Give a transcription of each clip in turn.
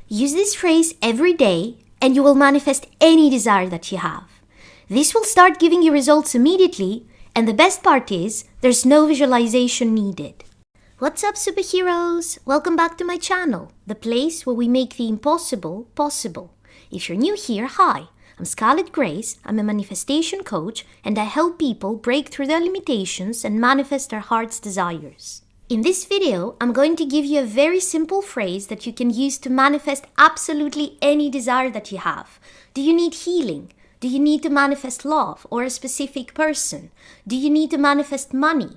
Use this phrase every day and you will manifest any desire that you have. This will start giving you results immediately, and the best part is there's no visualization needed. What's up, superheroes? Welcome back to my channel, the place where we make the impossible possible. If you're new here, hi, I'm Scarlett Grace, I'm a manifestation coach, and I help people break through their limitations and manifest their heart's desires. In this video, I'm going to give you a very simple phrase that you can use to manifest absolutely any desire that you have. Do you need healing? Do you need to manifest love or a specific person? Do you need to manifest money?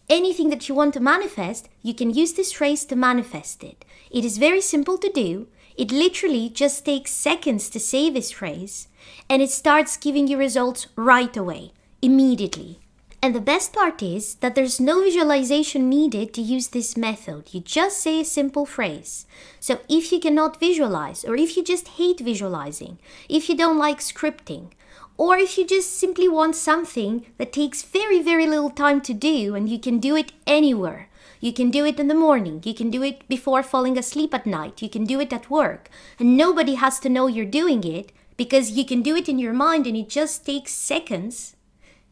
Anything that you want to manifest, you can use this phrase to manifest it. It is very simple to do. It literally just takes seconds to say this phrase, and it starts giving you results right away, immediately. And the best part is that there's no visualization needed to use this method. You just say a simple phrase. So if you cannot visualize, or if you just hate visualizing, if you don't like scripting, or if you just simply want something that takes very, very little time to do and you can do it anywhere. You can do it in the morning, you can do it before falling asleep at night, you can do it at work, and nobody has to know you're doing it because you can do it in your mind and it just takes seconds.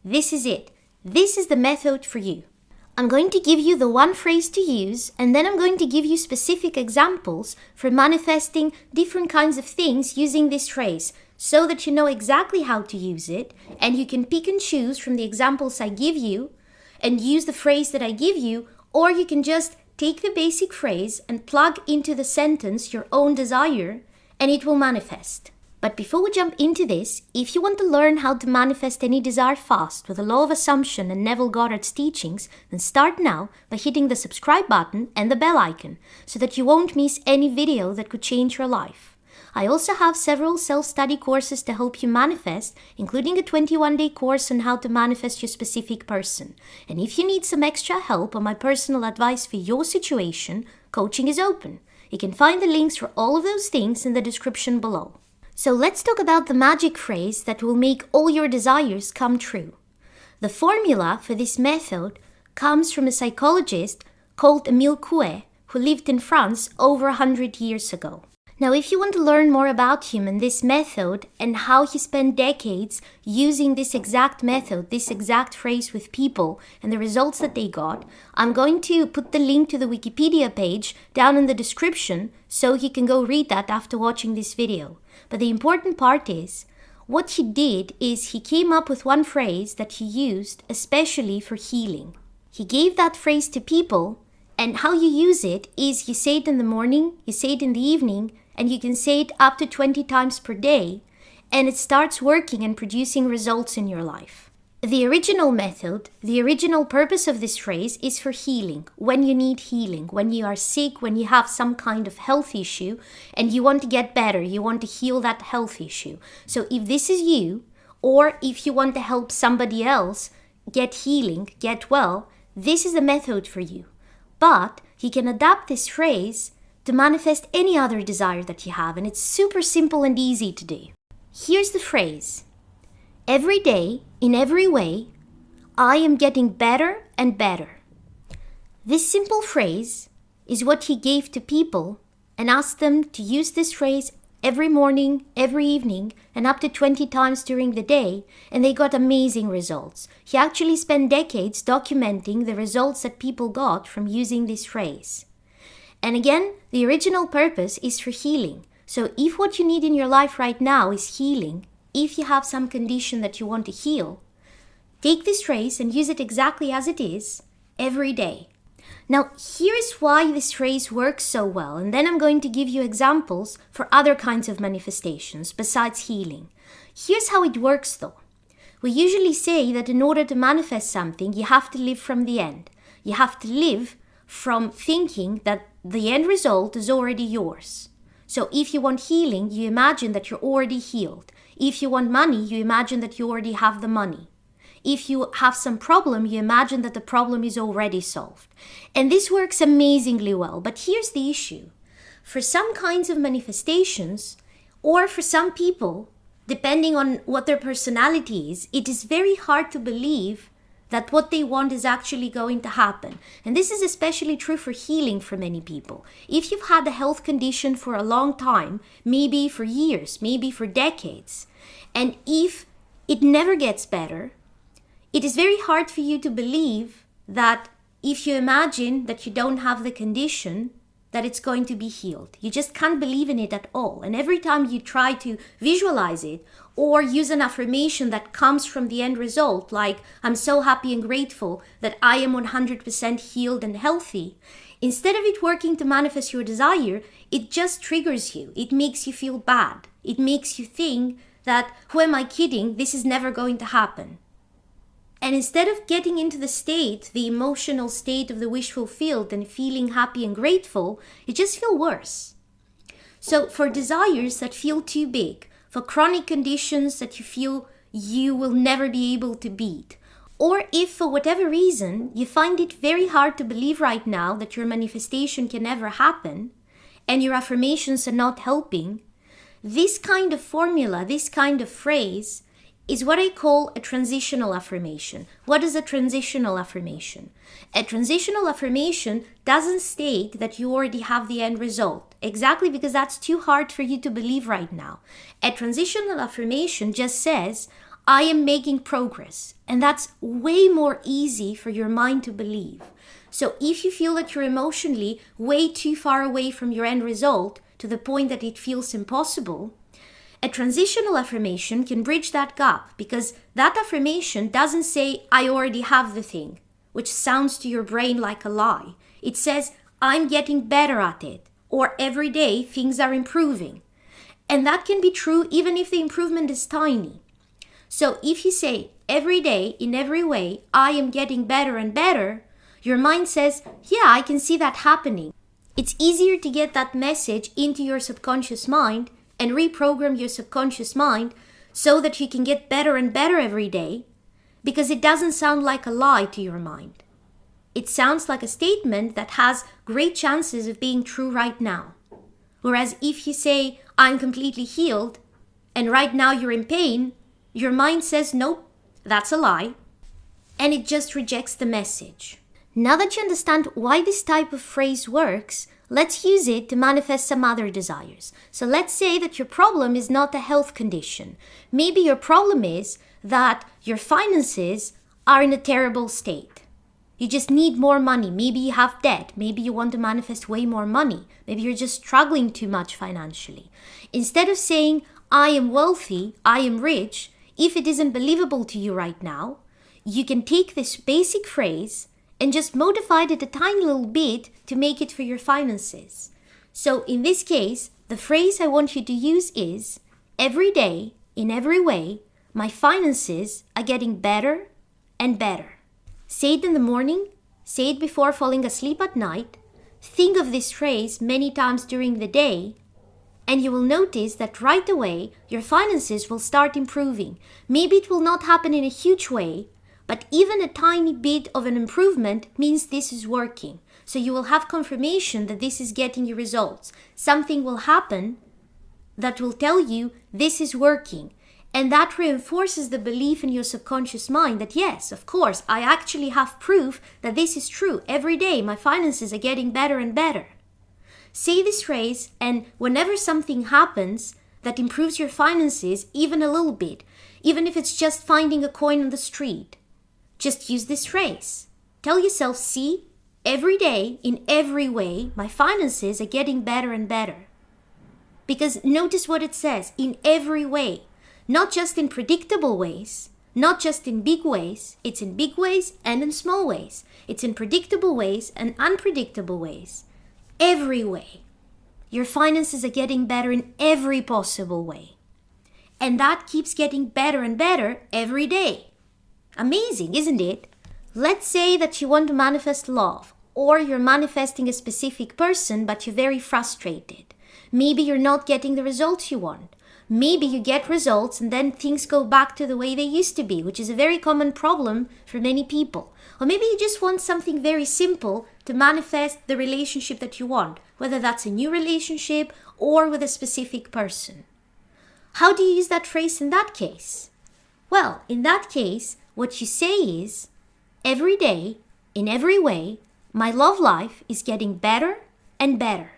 This is it. This is the method for you. I'm going to give you the one phrase to use, and then I'm going to give you specific examples for manifesting different kinds of things using this phrase so that you know exactly how to use it, and you can pick and choose from the examples I give you and use the phrase that I give you, or you can just take the basic phrase and plug into the sentence your own desire, and it will manifest. But before we jump into this, if you want to learn how to manifest any desire fast with the law of assumption and Neville Goddard's teachings, then start now by hitting the subscribe button and the bell icon so that you won't miss any video that could change your life. I also have several self-study courses to help you manifest, including a 21-day course on how to manifest your specific person. And if you need some extra help or my personal advice for your situation, coaching is open. You can find the links for all of those things in the description below. So let's talk about the magic phrase that will make all your desires come true. The formula for this method comes from a psychologist called Émile Coué, who lived in France over 100 years ago. Now, if you want to learn more about him and this method and how he spent decades using this exact method, this exact phrase with people and the results that they got, I'm going to put the link to the Wikipedia page down in the description so you can go read that after watching this video. But the important part is, what he did is he came up with one phrase that he used especially for healing. He gave that phrase to people, and how you use it is you say it in the morning, you say it in the evening, and you can say it up to 20 times per day, and it starts working and producing results in your life. The original method, the original purpose of this phrase is for healing, when you need healing, when you are sick, when you have some kind of health issue, and you want to get better, you want to heal that health issue. So if this is you, or if you want to help somebody else get healing, get well, this is the method for you. But you can adapt this phrase to manifest any other desire that you have, and it's super simple and easy to do. Here's the phrase. Every day, in every way, I am getting better and better. This simple phrase is what he gave to people and asked them to use this phrase every morning, every evening, and up to 20 times during the day, and they got amazing results. He actually spent decades documenting the results that people got from using this phrase. And again, the original purpose is for healing. So if what you need in your life right now is healing, if you have some condition that you want to heal, take this phrase and use it exactly as it is every day. Now, here's why this phrase works so well, and then I'm going to give you examples for other kinds of manifestations besides healing. Here's how it works though. We usually say that in order to manifest something, you have to live from the end. You have to live from thinking that the end result is already yours. So if you want healing, you imagine that you're already healed. If you want money, you imagine that you already have the money. If you have some problem, you imagine that the problem is already solved. And this works amazingly well. But here's the issue. For some kinds of manifestations, or for some people, depending on what their personality is, it is very hard to believe that what they want is actually going to happen. And this is especially true for healing for many people. If you've had a health condition for a long time, maybe for years, maybe for decades, and if it never gets better, it is very hard for you to believe that if you imagine that you don't have the condition, that it's going to be healed. You just can't believe in it at all. And every time you try to visualize it or use an affirmation that comes from the end result, like, I'm so happy and grateful that I am 100% healed and healthy, instead of it working to manifest your desire, it just triggers you. It makes you feel bad. It makes you think that, who am I kidding? This is never going to happen. And instead of getting into the state, the emotional state of the wish fulfilled and feeling happy and grateful, you just feel worse. So for desires that feel too big, for chronic conditions that you feel you will never be able to beat, or if for whatever reason you find it very hard to believe right now that your manifestation can ever happen, and your affirmations are not helping, this kind of formula, this kind of phrase, is what I call a transitional affirmation. What is a transitional affirmation? A transitional affirmation doesn't state that you already have the end result, exactly because that's too hard for you to believe right now. A transitional affirmation just says, I am making progress, and that's way more easy for your mind to believe. So if you feel that you're emotionally way too far away from your end result to the point that it feels impossible, a transitional affirmation can bridge that gap, because that affirmation doesn't say, I already have the thing, which sounds to your brain like a lie. It says, I'm getting better at it, or every day things are improving. And that can be true even if the improvement is tiny. So if you say, every day, in every way, I am getting better and better, your mind says, yeah, I can see that happening. It's easier to get that message into your subconscious mind and reprogram your subconscious mind so that you can get better and better every day, because it doesn't sound like a lie to your mind. It sounds like a statement that has great chances of being true right now. Whereas if you say, I'm completely healed, and right now you're in pain, your mind says, nope, that's a lie, and it just rejects the message. Now that you understand why this type of phrase works, let's use it to manifest some other desires. So let's say that your problem is not a health condition. Maybe your problem is that your finances are in a terrible state. You just need more money. Maybe you have debt. Maybe you want to manifest way more money. Maybe you're just struggling too much financially. Instead of saying, I am wealthy, I am rich, if it isn't believable to you right now, you can take this basic phrase and just modify it a tiny little bit to make it for your finances. So in this case, the phrase I want you to use is, every day, in every way, my finances are getting better and better. Say it in the morning, say it before falling asleep at night, think of this phrase many times during the day, and you will notice that right away your finances will start improving. Maybe it will not happen in a huge way, but even a tiny bit of an improvement means this is working. So you will have confirmation that this is getting you results. Something will happen that will tell you this is working. And that reinforces the belief in your subconscious mind that yes, of course, I actually have proof that this is true. Every day my finances are getting better and better. Say this phrase, and whenever something happens that improves your finances even a little bit, even if it's just finding a coin on the street, just use this phrase. Tell yourself, see, every day, in every way, my finances are getting better and better. Because notice what it says, in every way. Not just in predictable ways, not just in big ways. It's in big ways and in small ways. It's in predictable ways and unpredictable ways. Every way. Your finances are getting better in every possible way. And that keeps getting better and better every day. Amazing, isn't it? Let's say that you want to manifest love, or you're manifesting a specific person, but you're very frustrated. Maybe you're not getting the results you want. Maybe you get results and then things go back to the way they used to be, which is a very common problem for many people. Or maybe you just want something very simple to manifest the relationship that you want, whether that's a new relationship or with a specific person. How do you use that phrase in that case? Well, in that case, what you say is, Every day, in every way, my love life is getting better and better.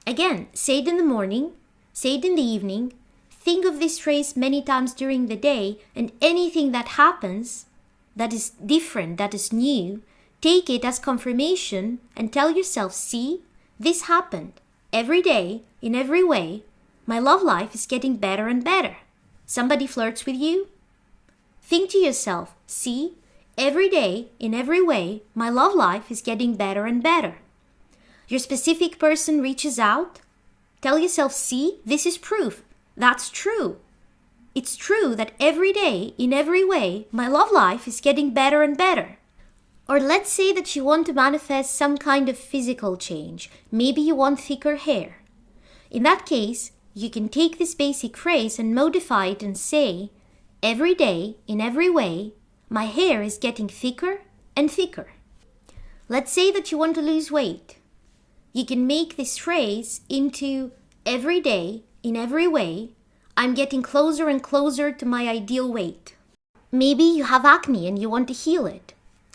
Again, say it in the morning, say it in the evening. Think of this phrase many times during the day, and anything that happens that is different, that is new, take it as confirmation and tell yourself, see, this happened. Every day, in every way, my love life is getting better and better. Somebody flirts with you? Think to yourself, see, every day, in every way, my love life is getting better and better. Your specific person reaches out? Tell yourself, see, this is proof. That's true. It's true that every day, in every way, my love life is getting better and better. Or let's say that you want to manifest some kind of physical change. Maybe you want thicker hair. In that case, you can take this basic phrase and modify it and say, every day, in every way, my hair is getting thicker and thicker. Let's say that you want to lose weight. You can make this phrase into every day, in every way, I'm getting closer and closer to my ideal weight. Maybe you have acne and you want to heal it.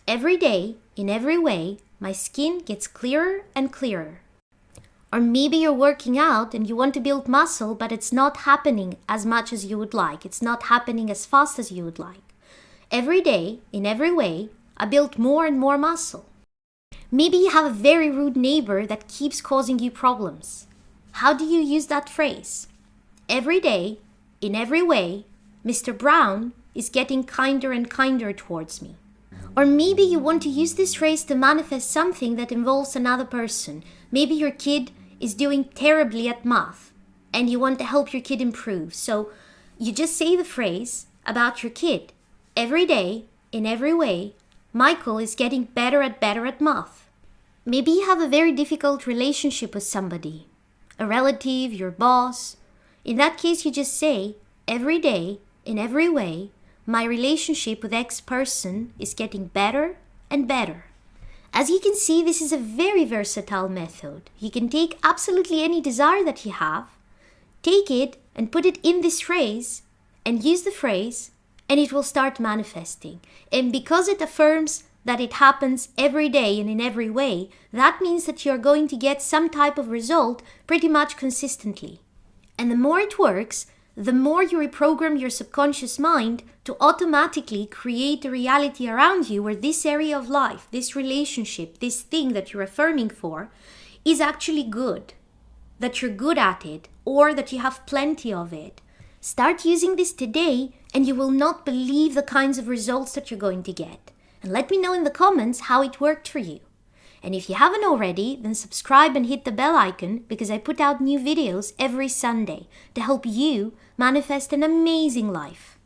Every day, in every way, my skin gets clearer and clearer. Or maybe you're working out and you want to build muscle, but it's not happening as much as you would like. It's not happening as fast as you would like. Every day, in every way, I build more and more muscle. Maybe you have a very rude neighbor that keeps causing you problems. How do you use that phrase? Every day, in every way, Mr. Brown is getting kinder and kinder towards me. Or maybe you want to use this phrase to manifest something that involves another person. Maybe your kid is doing terribly at math and you want to help your kid improve. So you just say the phrase about your kid. Every day, in every way, Michael is getting better at math. Maybe you have a very difficult relationship with somebody. A relative, your boss. In that case, you just say, every day, in every way, my relationship with X person is getting better and better. As you can see, this is a very versatile method. You can take absolutely any desire that you have, take it and put it in this phrase, and use the phrase, and it will start manifesting. And because it affirms that it happens every day and in every way, that means that you're going to get some type of result pretty much consistently. And the more it works, the more you reprogram your subconscious mind to automatically create a reality around you where this area of life, this relationship, this thing that you're affirming for is actually good, that you're good at it, or that you have plenty of it. Start using this today and you will not believe the kinds of results that you're going to get. And let me know in the comments how it worked for you. And if you haven't already, then subscribe and hit the bell icon because I put out new videos every Sunday to help you manifest an amazing life.